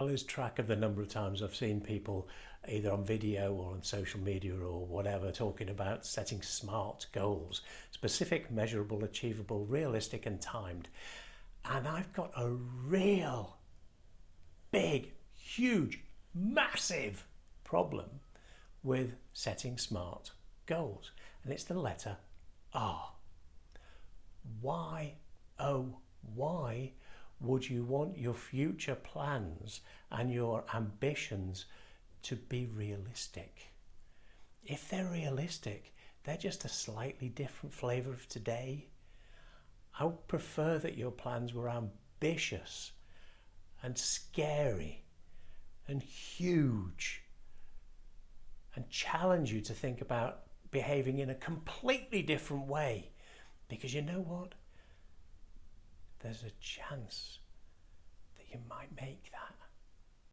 I lose track of the number of times I've seen people either on video or on social media or whatever talking about setting SMART goals: specific, measurable, achievable, realistic and timed. And I've got a real big, huge, massive problem with setting SMART goals, and it's the letter R. Why, oh why would you want your future plans and your ambitions to be realistic? If they're realistic, they're just a slightly different flavour of today. I would prefer that your plans were ambitious and scary and huge and challenge you to think about behaving in a completely different way, because you know what? There's a chance that you might make that